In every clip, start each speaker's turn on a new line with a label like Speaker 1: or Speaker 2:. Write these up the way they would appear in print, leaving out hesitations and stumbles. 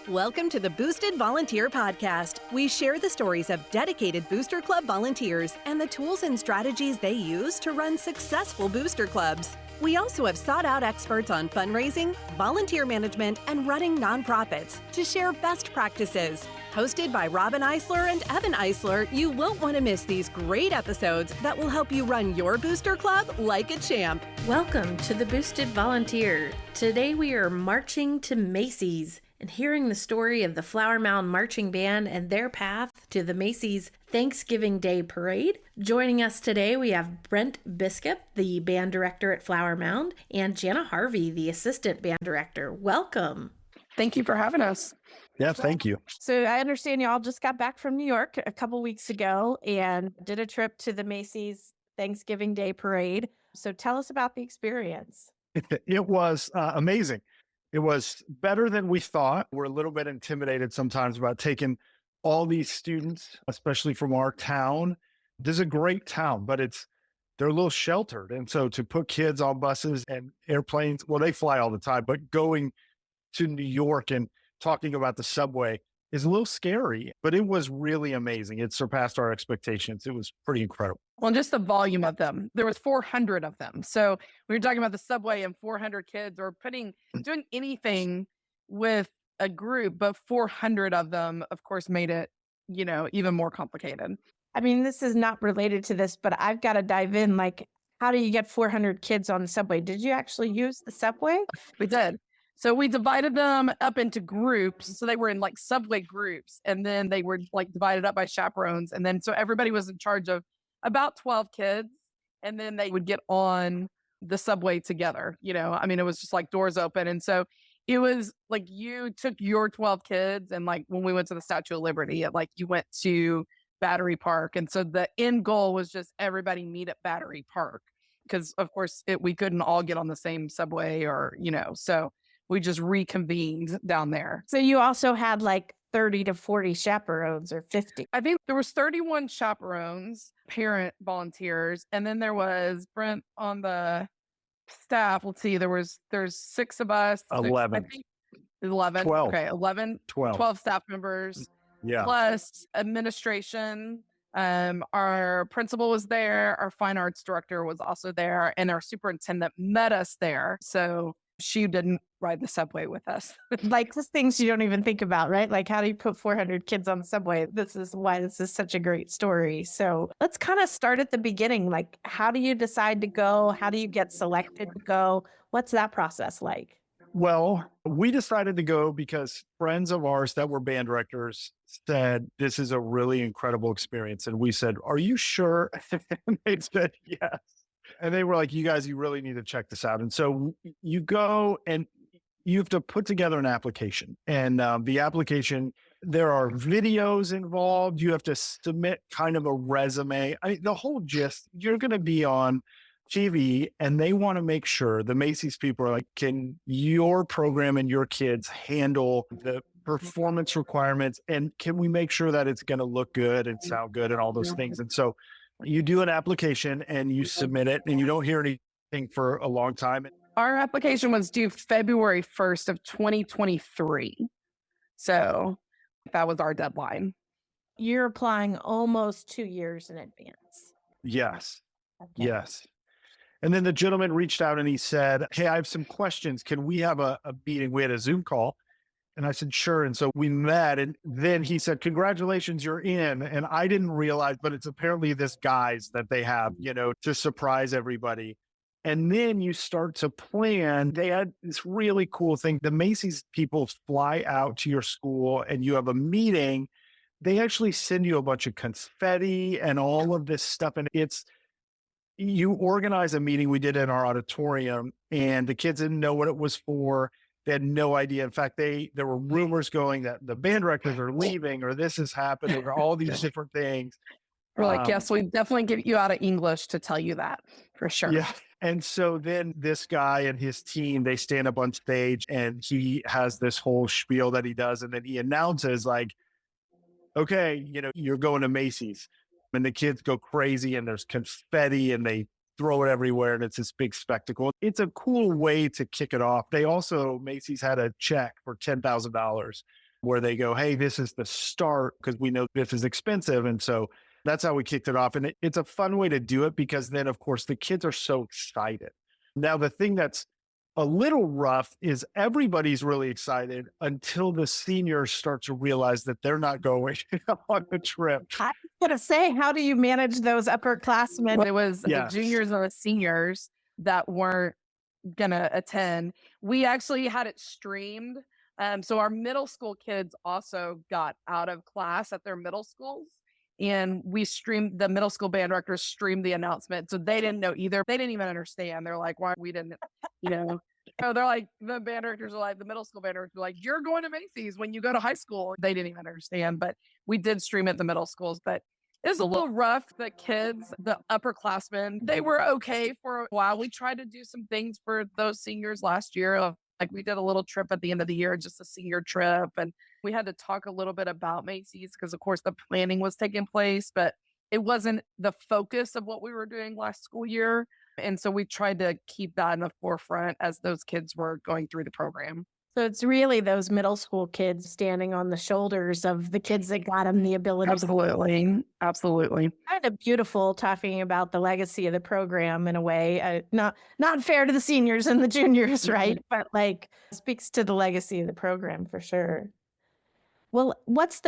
Speaker 1: Welcome to the Boosted Volunteer Podcast. We share the stories of dedicated Booster Club volunteers and the tools and strategies they use to run successful booster clubs. We also have sought-out experts on fundraising, volunteer management, and running nonprofits to share best practices. Hosted by Robin Eissler and Evan Eissler, you won't want to miss these great episodes that will help you run your booster club like a champ.
Speaker 2: Welcome to the Boosted Volunteer. Today we are marching to Macy's and hearing the story of the Flower Mound Marching Band and their path to the Macy's Thanksgiving Day Parade. Joining us today, we have Brent Biskup, the band director at Flower Mound, and Jana Harvey, the assistant band director. Welcome.
Speaker 3: Thank you for having us.
Speaker 4: Yeah, thank you.
Speaker 3: So I understand y'all just got back from New York a couple weeks ago and did a trip to the Macy's Thanksgiving Day Parade. So tell us about the experience.
Speaker 4: It was amazing. It was better than we thought. We're a little bit intimidated sometimes about taking all these students, especially from our town. This is a great town, but they're a little sheltered. And so to put kids on buses and airplanes, well, they fly all the time, but going to New York and talking about the subway is a little scary, but it was really amazing. It surpassed our expectations. It was pretty incredible.
Speaker 5: Well, and just the volume of them. There was 400 of them. So we were talking about the subway and 400 kids or doing anything with a group, but 400 of them, of course, made it, even more complicated.
Speaker 3: I mean, this is not related to this, but I've got to dive in. Like, how do you get 400 kids on the subway? Did you actually use the subway?
Speaker 5: We did. So we divided them up into groups. So they were in like subway groups, and then they were like divided up by chaperones. And then so everybody was in charge of about 12 kids, and then they would get on the subway together. It was just like doors open. And so it was like you took your 12 kids, and like when we went to the Statue of Liberty, you went to Battery Park. And so the end goal was just everybody meet at Battery Park because, of course, we couldn't all get on the same subway so we just reconvened down there.
Speaker 3: So you also had like 30 to 40 chaperones or 50.
Speaker 5: I think there was 31 chaperones, parent volunteers. And then there was Brent on the staff. Let's see, there's 6 of us.
Speaker 4: 11.
Speaker 5: 11.
Speaker 4: 12.
Speaker 5: Okay. 11. 12 staff members.
Speaker 4: Yeah.
Speaker 5: Plus administration. Our principal was there. Our fine arts director was also there. And our superintendent met us there. So she didn't ride the subway with us.
Speaker 3: Like those things you don't even think about, right? Like how do you put 400 kids on the subway? This is why this is such a great story. So let's kind of start at the beginning. Like, how do you decide to go? How do you get selected to go? What's that process like?
Speaker 4: Well, we decided to go because friends of ours that were band directors said, this is a really incredible experience. And we said, are you sure? And they said, yes. And they were like, you guys, you really need to check this out. And so you go and you have to put together an application. And the application, there are videos involved. You have to submit kind of a resume. The whole gist, you're going to be on TV and they want to make sure the Macy's people are like, can your program and your kids handle the performance requirements? And can we make sure that it's going to look good and sound good and all those things? And so you do an application and you submit it and you don't hear anything for a long time.
Speaker 5: Our application was due February 1st of 2023. So that was our deadline.
Speaker 3: You're applying almost 2 years in advance.
Speaker 4: Yes.
Speaker 3: Okay.
Speaker 4: Yes. And then the gentleman reached out and he said, hey, I have some questions. Can we have a meeting? We had a Zoom call. And I said, sure. And so we met and then he said, congratulations, you're in. And I didn't realize, but it's apparently this guise that they have, to surprise everybody. And then you start to plan. They had this really cool thing. The Macy's people fly out to your school and you have a meeting. They actually send you a bunch of confetti and all of this stuff. And you organize a meeting. We did in our auditorium and the kids didn't know what it was for. They had no idea. In fact, there were rumors going that the band directors are leaving or this has happened or all these different things.
Speaker 5: We're like, yes, we definitely get you out of English to tell you that for sure.
Speaker 4: Yeah. And so then this guy and his team, they stand up on stage and he has this whole spiel that he does. And then he announces like, okay, you're going to Macy's. And the kids go crazy and there's confetti and they throw it everywhere and it's this big spectacle. It's a cool way to kick it off. They also, Macy's had a check for $10,000 where they go, hey, this is the start because we know this is expensive. And so that's how we kicked it off. And it's a fun way to do it because then, of course, the kids are so excited. Now, the thing that's a little rough is everybody's really excited until the seniors start to realize that they're not going on the trip.
Speaker 3: I was going to say, how do you manage those upperclassmen?
Speaker 5: It was the juniors and the seniors that weren't going to attend. We actually had it streamed. So our middle school kids also got out of class at their middle schools. And we streamed, the middle school band directors streamed the announcement. So they didn't know either. They didn't even understand. They're like, why we didn't, So they're like, the band directors are like, the middle school band directors are like, you're going to Macy's when you go to high school. They didn't even understand, but we did stream at the middle schools. But it's a little rough. The kids, the upperclassmen, they were okay for a while. We tried to do some things for those seniors last year. Like we did a little trip at the end of the year, just a senior trip. And we had to talk a little bit about Macy's because, of course, the planning was taking place, but it wasn't the focus of what we were doing last school year. And so we tried to keep that in the forefront as those kids were going through the program.
Speaker 3: So it's really those middle school kids standing on the shoulders of the kids that got them the ability.
Speaker 5: Absolutely. Absolutely.
Speaker 3: Kind of beautiful talking about the legacy of the program in a way, not fair to the seniors and the juniors, right? But like speaks to the legacy of the program for sure. Well,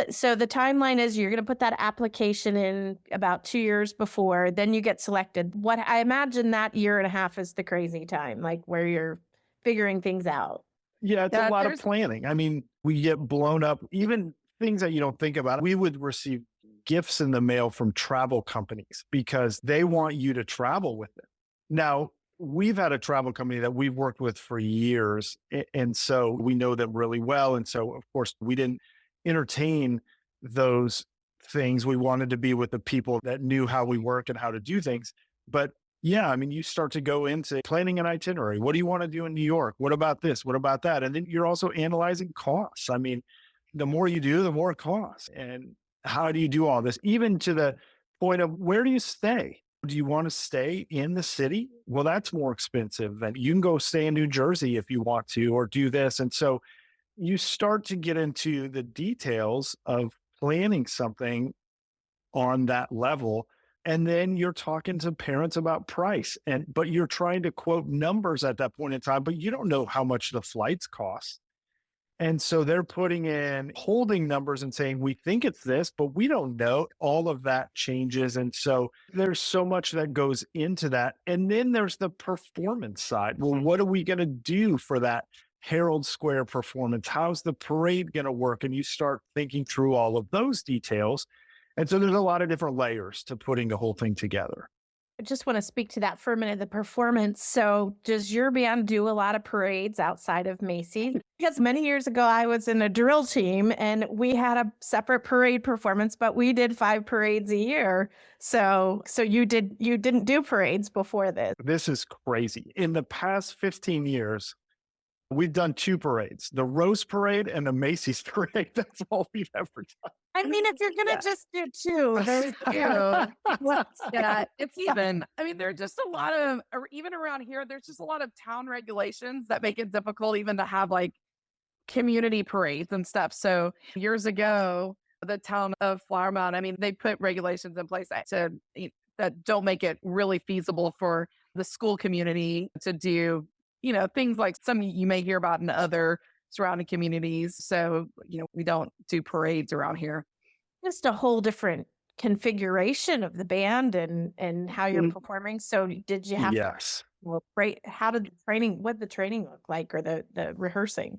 Speaker 3: so the timeline is you're going to put that application in about 2 years before, then you get selected. What I imagine that year and a half is the crazy time, like where you're figuring things out.
Speaker 4: Yeah, it's a lot of planning. I mean, we get blown up, even things that you don't think about. We would receive gifts in the mail from travel companies because they want you to travel with them. Now, we've had a travel company that we've worked with for years, and so we know them really well. And so, of course, we didn't entertain those things. We wanted to be with the people that knew how we work and how to do things. But yeah, I mean, you start to go into planning an itinerary. What do you want to do in New York? What about this? What about that? And then you're also analyzing costs. I mean, the more you do, the more it costs. And how do you do all this? Even to the point of where do you stay? Do you want to stay in the city? Well, that's more expensive than you can go stay in New Jersey if you want to, or do this. And so you start to get into the details of planning something on that level. And then you're talking to parents about price, but you're trying to quote numbers at that point in time, but you don't know how much the flights cost. And so they're putting in holding numbers and saying, we think it's this, but we don't know. All of that changes. And so there's so much that goes into that. And then there's the performance side. Well, what are we going to do for that Herald Square performance? How's the parade going to work? And you start thinking through all of those details. And so there's a lot of different layers to putting the whole thing together.
Speaker 3: I just want to speak to that for a minute, the performance. So does your band do a lot of parades outside of Macy's? Because many years ago, I was in a drill team and we had a separate parade performance, but we did 5 parades a year. So you didn't do parades before this.
Speaker 4: This is crazy. In the past 15 years, we've done 2 parades, the Rose Parade and the Macy's Parade. That's all we've ever done.
Speaker 3: I mean, if you're going to just do 2, there's 2.
Speaker 5: Yeah, it's even. I mean, there's just a lot of, even around here, there's just a lot of town regulations that make it difficult even to have like community parades and stuff. So years ago, the town of Flower Mound, I mean, they put regulations in place that don't make it really feasible for the school community to do, things like some you may hear about in other surrounding communities. So, we don't do parades around here.
Speaker 3: Just a whole different configuration of the band and how you're performing. So did you have how did the training look like, or the rehearsing?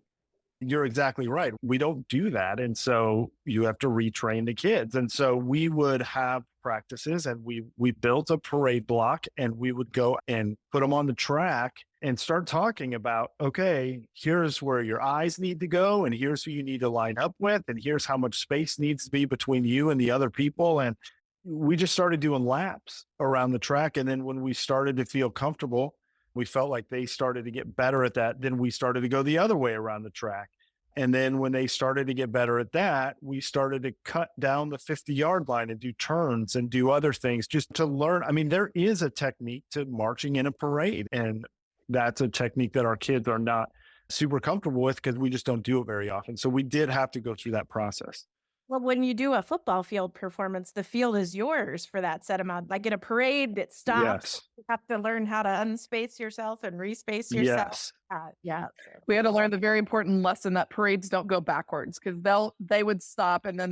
Speaker 4: You're exactly right. We don't do that. And so you have to retrain the kids. And so we would have practices, and we built a parade block, and we would go and put them on the track and start talking about, okay, here's where your eyes need to go, and here's who you need to line up with, and here's how much space needs to be between you and the other people. And we just started doing laps around the track. And then when we started to feel comfortable, we felt like they started to get better at that. Then we started to go the other way around the track. And then when they started to get better at that, we started to cut down the 50-yard line and do turns and do other things just to learn. I mean, there is a technique to marching in a parade, and that's a technique that our kids are not super comfortable with because we just don't do it very often. So we did have to go through that process.
Speaker 3: Well, when you do a football field performance, the field is yours for that set amount. Like in a parade, it stops.
Speaker 4: Yes.
Speaker 3: You have to learn how to unspace yourself and respace yourself.
Speaker 4: Yes.
Speaker 3: Yeah.
Speaker 5: We had to learn the very important lesson that parades don't go backwards, because they would stop and then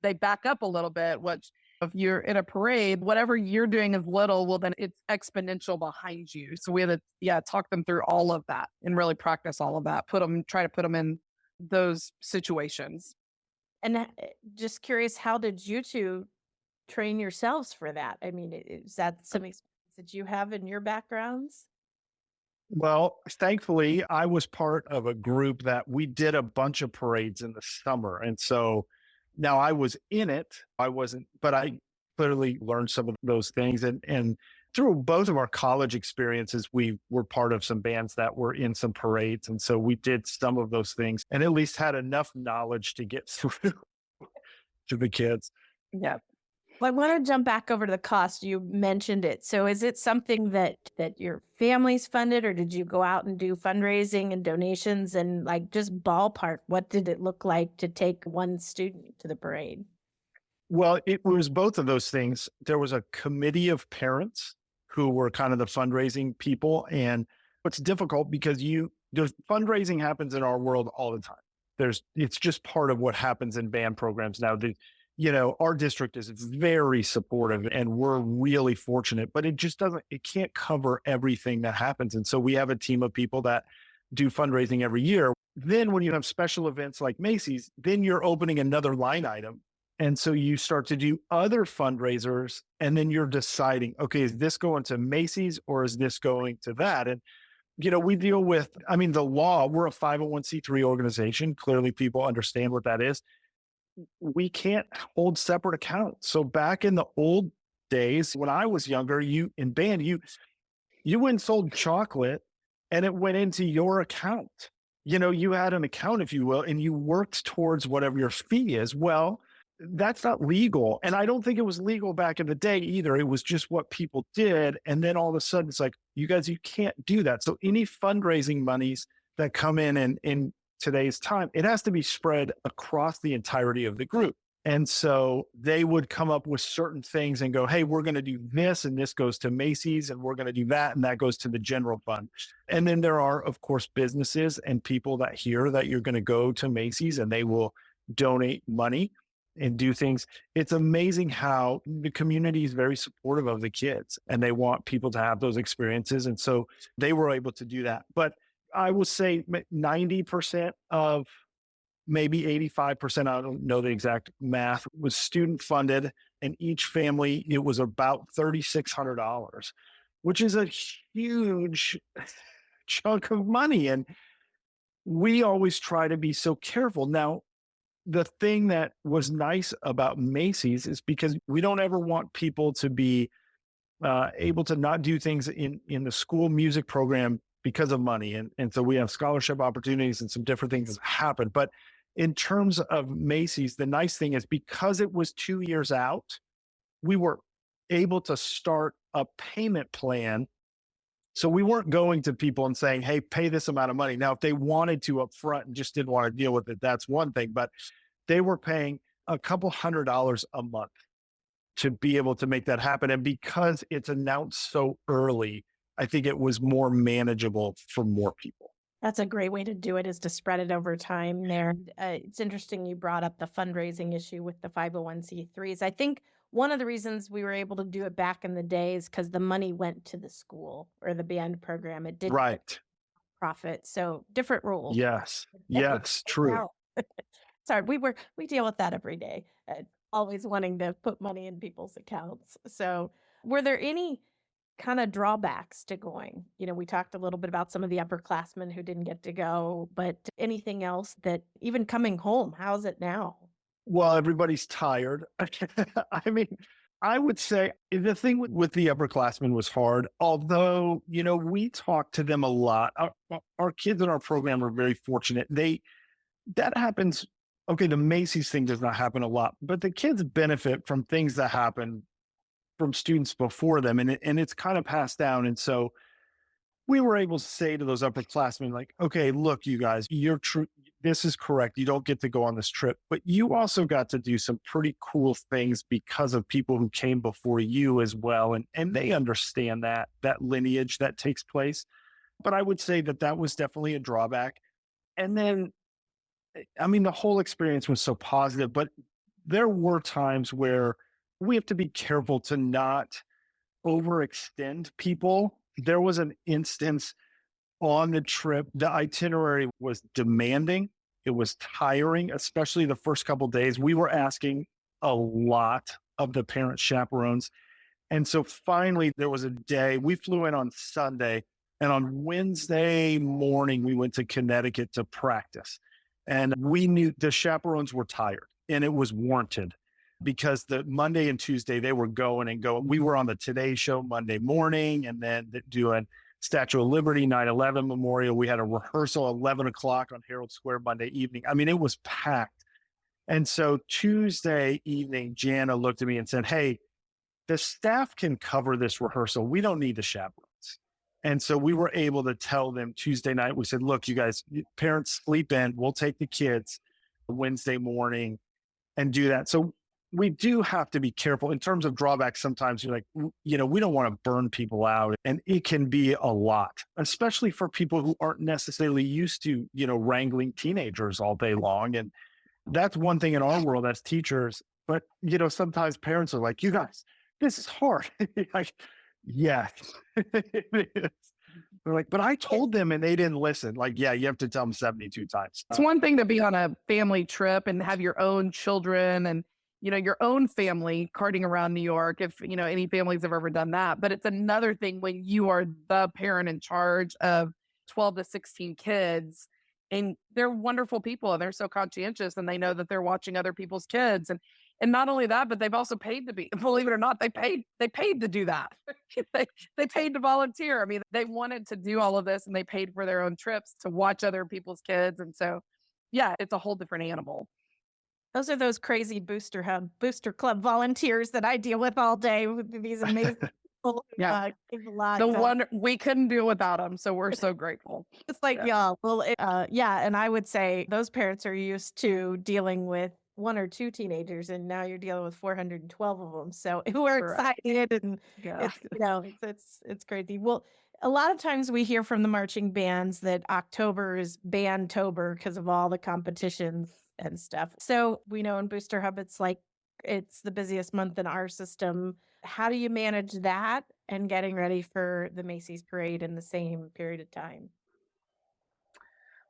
Speaker 5: they back up a little bit, which if you're in a parade, whatever you're doing is little, well, then it's exponential behind you. So we had to, talk them through all of that and really practice all of that, try to put them in those situations.
Speaker 3: And just curious, how did you two train yourselves for that? I mean, is that some experience that you have in your backgrounds?
Speaker 4: Well, thankfully, I was part of a group that we did a bunch of parades in the summer. And so now I was in it. I wasn't, but I clearly learned some of those things. And through both of our college experiences, we were part of some bands that were in some parades. And so we did some of those things and at least had enough knowledge to get through to the kids.
Speaker 5: Yeah.
Speaker 3: Well, I want to jump back over to the cost. You mentioned it. So is it something that your family's funded, or did you go out and do fundraising and donations, and like just ballpark, what did it look like to take one student to the parade?
Speaker 4: Well, it was both of those things. There was a committee of parents who were kind of the fundraising people. And it's difficult because there's fundraising happens in our world all the time. It's just part of what happens in band programs now. Our district is very supportive and we're really fortunate, but it can't cover everything that happens. And so we have a team of people that do fundraising every year. Then when you have special events like Macy's, then you're opening another line item. And so you start to do other fundraisers and then you're deciding, okay, is this going to Macy's or is this going to that? And, we deal with, the law, we're a 501c3 organization. Clearly people understand what that is. We can't hold separate accounts. So back in the old days, when I was younger, you went and sold chocolate and it went into your account. You had an account, if you will, and you worked towards whatever your fee is. Well, that's not legal. And I don't think it was legal back in the day either. It was just what people did. And then all of a sudden it's like, you guys, you can't do that. So any fundraising monies that come in today's time, it has to be spread across the entirety of the group. And so they would come up with certain things and go, hey, we're going to do this, and this goes to Macy's, and we're going to do that, and that goes to the general fund. And then there are, of course, businesses and people that hear that you're going to go to Macy's and they will donate money and do things. It's amazing how the community is very supportive of the kids and they want people to have those experiences. And so they were able to do that. But I would say 90% of maybe 85%, I don't know the exact math, was student funded. And each family, it was about $3,600, which is a huge chunk of money. And we always try to be so careful. Now, the thing that was nice about Macy's is because we don't ever want people to be able to not do things in the school music program because of money. And so we have scholarship opportunities and some different things that happen. But in terms of Macy's, the nice thing is because it was 2 years out, we were able to start a payment plan. So we weren't going to people and saying, hey, pay this amount of money. Now, if they wanted to up front and just didn't want to deal with it, that's one thing. But they were paying a couple $100 a month to be able to make that happen. And because it's announced so early, I think it was more manageable for more people.
Speaker 3: That's a great way to do it, is to spread it over time there. It's interesting you brought up the fundraising issue with the 501c3s. I think one of the reasons we were able to do it back in the day is because the money went to the school or the band program. It didn't
Speaker 4: Right.
Speaker 3: profit. So different rules.
Speaker 4: Yes. Yes. True.
Speaker 3: Sorry, we deal with that every day. Always wanting to put money in people's accounts. So were there any kind of drawbacks to going? We talked a little bit about some of the upperclassmen who didn't get to go, but anything else that even coming home, how's it now?
Speaker 4: Well, everybody's tired. I would say the thing with the upperclassmen was hard, although, we talked to them a lot. Our kids in our program are very fortunate. That happens. Okay, the Macy's thing does not happen a lot, but the kids benefit from things that happen from students before them, and it's kind of passed down. And so we were able to say to those upperclassmen, like, okay, look, you guys, you're true. This is correct. You don't get to go on this trip, but you also got to do some pretty cool things because of people who came before you as well. And they understand that lineage that takes place. But I would say that was definitely a drawback. And then, I mean, the whole experience was so positive, but there were times where we have to be careful to not overextend people. There was an instance on the trip, the itinerary was demanding. It was tiring, especially the first couple of days. We were asking a lot of the parent chaperones. And so finally, there was a day we flew in on Sunday, and on Wednesday morning, we went to Connecticut to practice. And we knew the chaperones were tired, and it was warranted because the Monday and Tuesday they were going and going. We were on the Today Show Monday morning, and then doing Statue of Liberty, 9/11 Memorial. We had a rehearsal 11 o'clock on Herald Square Monday evening. I mean, it was packed. And so Tuesday evening, Jana looked at me and said, hey, the staff can cover this rehearsal. We don't need the chaperones. And so we were able to tell them Tuesday night, we said, look, you guys, parents sleep in, we'll take the kids Wednesday morning and do that. So we do have to be careful in terms of drawbacks. Sometimes you're like, we don't want to burn people out, and it can be a lot, especially for people who aren't necessarily used to, wrangling teenagers all day long. And that's one thing in our world as teachers, but, sometimes parents are like, you guys, this is hard. Like, yeah, it is. They're like, but I told them and they didn't listen. Like, yeah, you have to tell them 72 times.
Speaker 5: It's one thing to be on a family trip and have your own children and, your own family carting around New York, if, any families have ever done that. But it's another thing when you are the parent in charge of 12 to 16 kids, and they're wonderful people and they're so conscientious and they know that they're watching other people's kids. And not only that, but they've also paid to be, believe it or not, they paid to do that. they paid to volunteer. I mean, they wanted to do all of this and they paid for their own trips to watch other people's kids. And so, yeah, it's a whole different animal.
Speaker 3: Those are those crazy booster club volunteers that I deal with all day with these amazing people.
Speaker 5: Yeah.
Speaker 3: Give a lot.
Speaker 5: We couldn't do without them. So we're so grateful.
Speaker 3: It's like, and I would say those parents are used to dealing with one or two teenagers, and now you're dealing with 412 of them. So who are excited, and it's crazy. Well, a lot of times we hear from the marching bands that October is Bandtober because of all the competitions and stuff. So we know in Booster Hub, it's the busiest month in our system. How do you manage that and getting ready for the Macy's parade in the same period of time?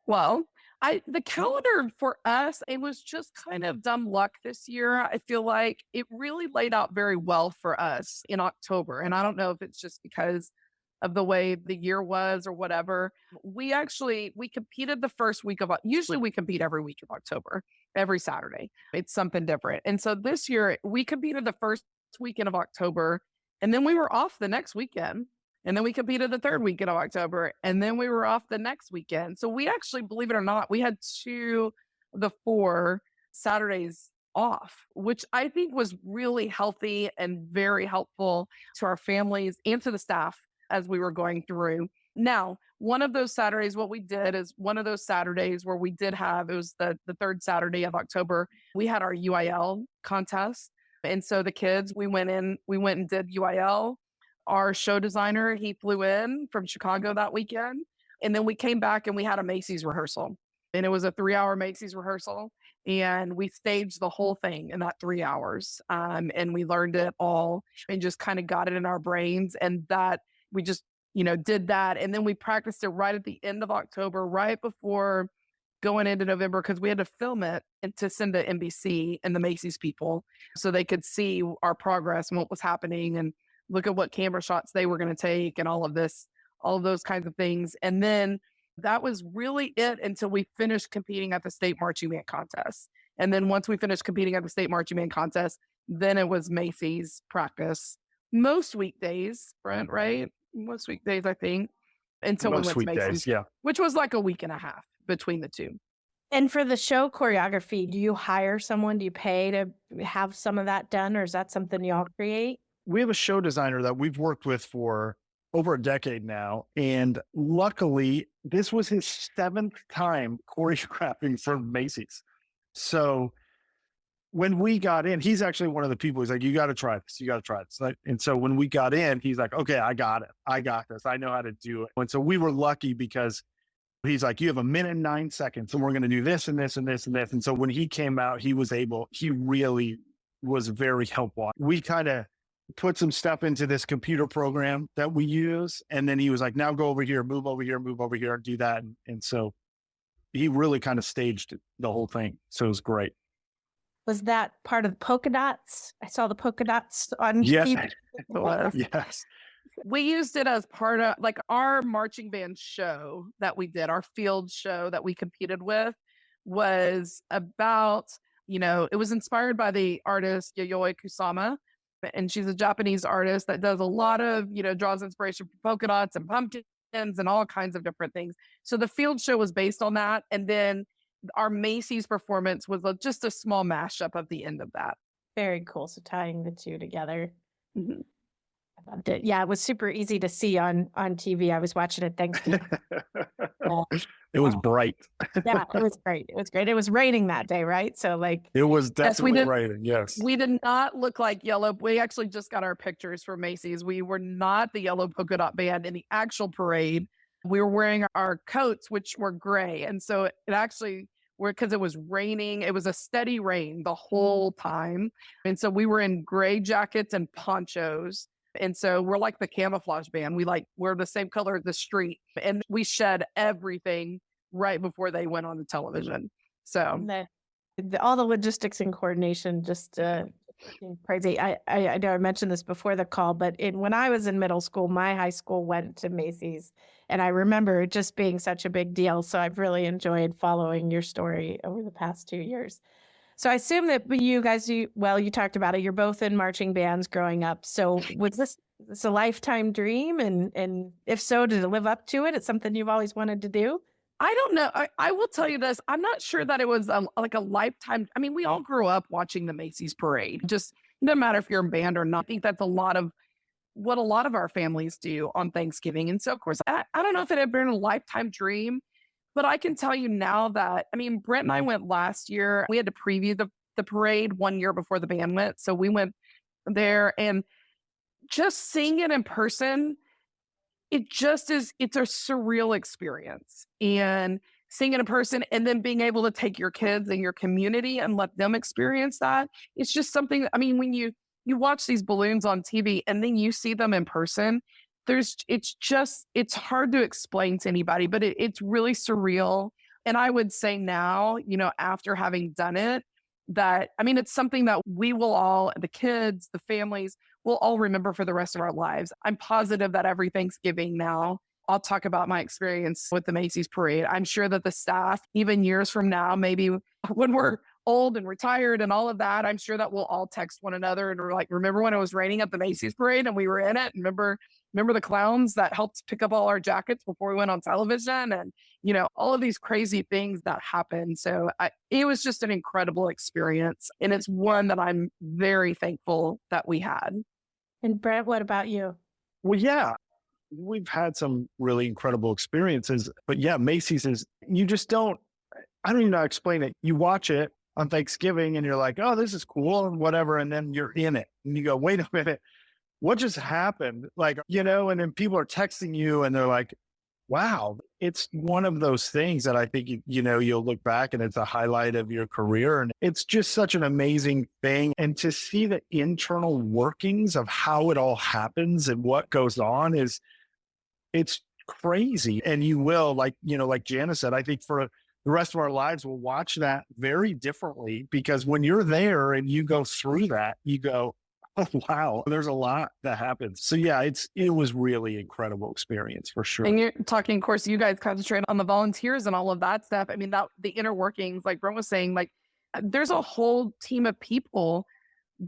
Speaker 5: Well, the calendar for us, it was just kind of dumb luck this year. I feel like it really laid out very well for us in October. And I don't know if it's just because of the way the year was or whatever. We competed the first week usually we compete every week of October, every Saturday. It's something different. And so this year we competed the first weekend of October, and then we were off the next weekend. And then we competed the third weekend of October, and then we were off the next weekend. So we actually, believe it or not, we had 2 of the 4 Saturdays off, which I think was really healthy and very helpful to our families and to the staff as we were going through. Now, one of those Saturdays, what we did is one of those Saturdays where we did have, it was the third Saturday of October, we had our UIL contest. And so the kids, we went and did UIL. Our show designer, he flew in from Chicago that weekend. And then we came back and we had a Macy's rehearsal. And it was a 3-hour Macy's rehearsal. And we staged the whole thing in that 3 hours. And we learned it all and just kind of got it in our brains. And that we just, did that. And then we practiced it right at the end of October, right before going into November, because we had to film it and to send to NBC and the Macy's people so they could see our progress and what was happening and look at what camera shots they were going to take and all of those kinds of things. And then that was really it until we finished competing at the state marching band contest. And then once we finished competing at the state marching band contest, then it was Macy's practice. Most weekdays, Brent, right? Most weekdays, I think. Until
Speaker 4: Most
Speaker 5: we went to
Speaker 4: weekdays,
Speaker 5: Macy's, which was like a week and a half between the two.
Speaker 3: And for the show choreography, do you hire someone? Do you pay to have some of that done, or is that something y'all create?
Speaker 4: We have a show designer that we've worked with for over a decade now. And luckily, this was his 7th time choreographing for Macy's. So when we got in, he's actually one of the people who's like, you got to try this. You got to try this. And so when we got in, he's like, okay, I got it. I got this. I know how to do it. And so we were lucky because he's like, you have 1:09, and we're going to do this and this and this and this. And so when he came out, he really was very helpful. We kind of put some stuff into this computer program that we use. And then he was like, now go over here, move over here, and do that. And so he really kind of staged the whole thing. So it was great.
Speaker 3: Was that part of the polka dots? I saw the polka dots on
Speaker 4: Yes.
Speaker 3: TV.
Speaker 4: Yes.
Speaker 5: We used it as part of like our marching band show that we did, our field show that we competed with was about, it was inspired by the artist Yayoi Kusama. And she's a Japanese artist that does a lot of, draws inspiration from polka dots and pumpkins and all kinds of different things. So the field show was based on that. And then our Macy's performance was just a small mashup of the end of that.
Speaker 3: Very cool. So tying the two together.
Speaker 5: Mm-hmm.
Speaker 3: I loved it. Yeah, it was super easy to see on TV. I was watching it Thanksgiving.
Speaker 4: It was bright.
Speaker 3: Yeah, it was great. It was great. It was raining that day, right? So
Speaker 4: it was definitely raining. Yes.
Speaker 5: We did not look like yellow. We actually just got our pictures for Macy's. We were not the yellow polka dot band in the actual parade. We were wearing our coats, which were gray. And so it actually because it was raining, it was a steady rain the whole time. And so we were in gray jackets and ponchos. And so we're like the camouflage band. We're the same color as the street. And we shed everything right before they went on the television. So
Speaker 3: all the logistics and coordination just crazy. I know I mentioned this before the call, but when I was in middle school, my high school went to Macy's. And I remember it just being such a big deal. So I've really enjoyed following your story over the past 2 years. So I assume that you guys, you talked about it. You're both in marching bands growing up. So was this a lifetime dream? And if so, did it live up to it? It's something you've always wanted to do?
Speaker 5: I don't know. I will tell you this. I'm not sure that it was like a lifetime. I mean, we all grew up watching the Macy's parade. Just no matter if you're in band or not. I think that's a lot of what a lot of our families do on Thanksgiving. And so, of course, I don't know if it had been a lifetime dream, but I can tell you now that, Brent and I went last year. We had to preview the parade 1 year before the band went. So we went there and just seeing it in person, it's a surreal experience. And seeing it in person and then being able to take your kids and your community and let them experience that. It's just something, when you watch these balloons on TV and then you see them in person, it's hard to explain to anybody, but it's really surreal. And I would say now, after having done it, that, it's something that we will all, the kids, the families, will all remember for the rest of our lives. I'm positive that every Thanksgiving now, I'll talk about my experience with the Macy's parade. I'm sure that the staff, even years from now, maybe when we're old and retired and all of that, I'm sure that we'll all text one another and we're like, remember when it was raining at the Macy's parade and we were in it? Remember the clowns that helped pick up all our jackets before we went on television and, all of these crazy things that happened. So it was just an incredible experience. And it's one that I'm very thankful that we had.
Speaker 3: And Brent, what about you?
Speaker 4: Well, yeah, we've had some really incredible experiences, but yeah, Macy's I don't even know how to explain it. You watch it on Thanksgiving and you're like, oh, this is cool and whatever. And then you're in it and you go, wait a minute, what just happened? And then people are texting you and they're like, wow, it's one of those things that I think, you'll look back and it's a highlight of your career. And it's just such an amazing thing. And to see the internal workings of how it all happens and what goes on it's crazy. And you will, like Jana said, I think for the rest of our lives, we'll watch that very differently because when you're there and you go through that, you go, oh, wow, there's a lot that happens. So yeah, it was really incredible experience for sure.
Speaker 5: And you're talking, of course, you guys concentrate on the volunteers and all of that stuff. The inner workings, like Brent was saying, there's a whole team of people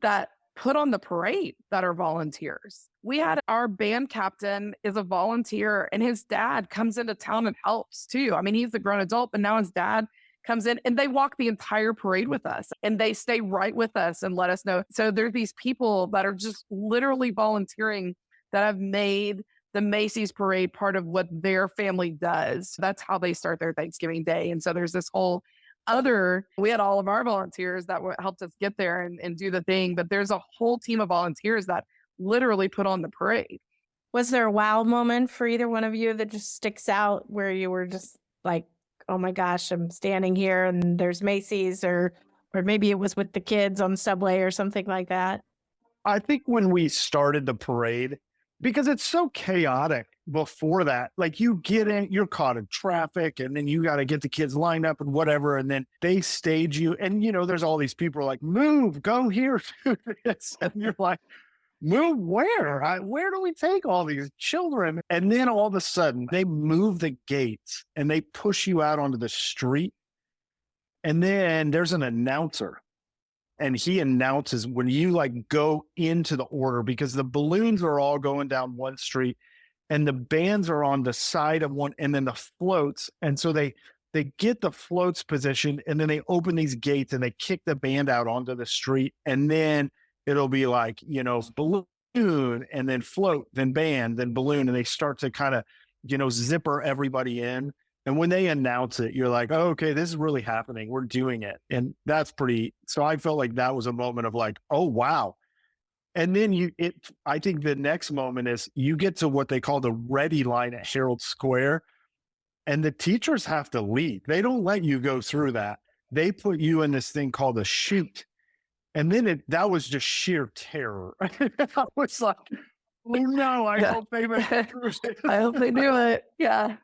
Speaker 5: that put on the parade that are volunteers. We had our band captain is a volunteer and his dad comes into town and helps too. He's a grown adult, but now his dad comes in and they walk the entire parade with us and they stay right with us and let us know. So there's these people that are just literally volunteering that have made the Macy's parade part of what their family does. That's how they start their Thanksgiving Day. And so there's this whole we had all of our volunteers that helped us get there and do the thing, but there's a whole team of volunteers that literally put on the parade.
Speaker 3: Was there a wow moment for either one of you that just sticks out where you were just like, oh my gosh, I'm standing here and there's Macy's, or maybe it was with the kids on the subway or something like that?
Speaker 4: I think when we started the parade, because it's so chaotic before that, like you get in, you're caught in traffic, and then you got to get the kids lined up and whatever. And then they stage you. And, there's all these people like, move, go here, do this. And you're like, move where? Where do we take all these children? And then all of a sudden they move the gates and they push you out onto the street. And then there's an announcer. And he announces when you like go into the order, because the balloons are all going down one street and the bands are on the side of one, and then the floats. And so they get the floats positioned, and then they open these gates and they kick the band out onto the street. And then it'll be like, balloon and then float, then band, then balloon. And they start to kind of, zipper everybody in. And when they announce it, you're like, oh, okay, this is really happening. We're doing it. And that's so I felt like that was a moment of like, oh, wow. And then I think the next moment is you get to what they call the ready line at Herald Square. And the teachers have to lead. They don't let you go through that. They put you in this thing called a chute. And then that was just sheer terror. I was like, oh no, I hope they make it through.
Speaker 5: I hope they do it. Yeah.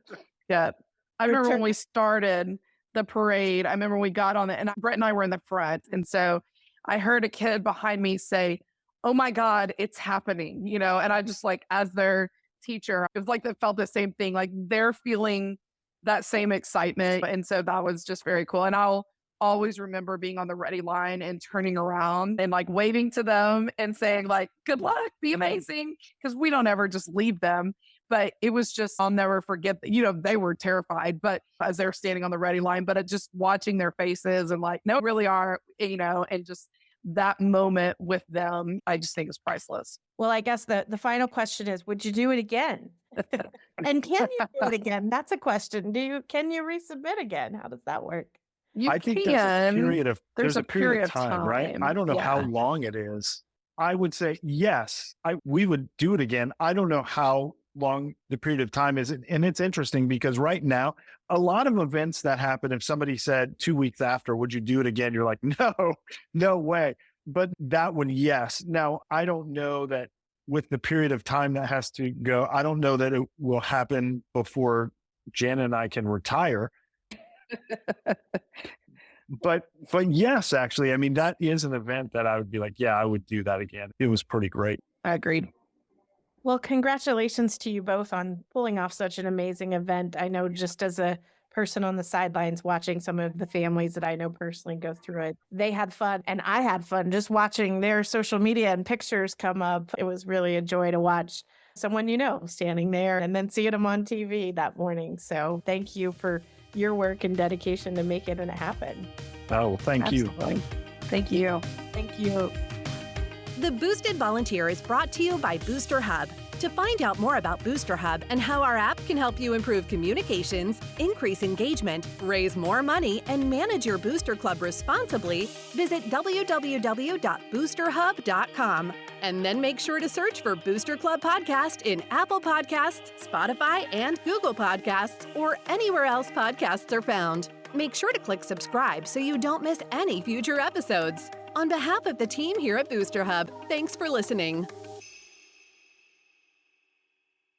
Speaker 5: Yeah. I remember when we started the parade, I remember we got on it, and Brent and I were in the front. And so I heard a kid behind me say, oh my God, it's happening, and I just like, as their teacher, it was like they felt the same thing, like they're feeling that same excitement. And so that was just very cool. And I'll always remember being on the ready line and turning around and like waving to them and saying like, good luck, be amazing. Because we don't ever just leave them. But it was just, I'll never forget that, they were terrified, but as they're standing on the ready line, but just watching their faces and like, no, really are, and just that moment with them, I just think is priceless.
Speaker 3: Well, I guess the final question is, would you do it again? And can you do it again? That's a question. Can you resubmit again? How does that work?
Speaker 4: I think there's a period of time, right? I don't know how long it is. I would say, yes, we would do it again. I don't know how long the period of time is. And it's interesting because right now, a lot of events that happen, if somebody said 2 weeks after, would you do it again? You're like, no way. But that one, yes. Now, I don't know that with the period of time that has to go, I don't know that it will happen before Jana and I can retire. But yes, actually, I mean, that is an event that I would be like, yeah, I would do that again. It was pretty great.
Speaker 5: I agreed.
Speaker 3: Well, congratulations to you both on pulling off such an amazing event. I know just as a person on the sidelines watching some of the families that I know personally go through it, they had fun and I had fun just watching their social media and pictures come up. It was really a joy to watch someone standing there and then seeing them on TV that morning. So thank you for your work and dedication to make it happen.
Speaker 4: Oh, thank you.
Speaker 5: Thank you.
Speaker 3: Thank you.
Speaker 1: The Boosted Volunteer is brought to you by Booster Hub. To find out more about Booster Hub and how our app can help you improve communications, increase engagement, raise more money, and manage your booster club responsibly, visit www.boosterhub.com. And then make sure to search for Booster Club Podcast in Apple Podcasts, Spotify, and Google Podcasts, or anywhere else podcasts are found. Make sure to click subscribe so you don't miss any future episodes. On behalf of the team here at Booster Hub, thanks for listening.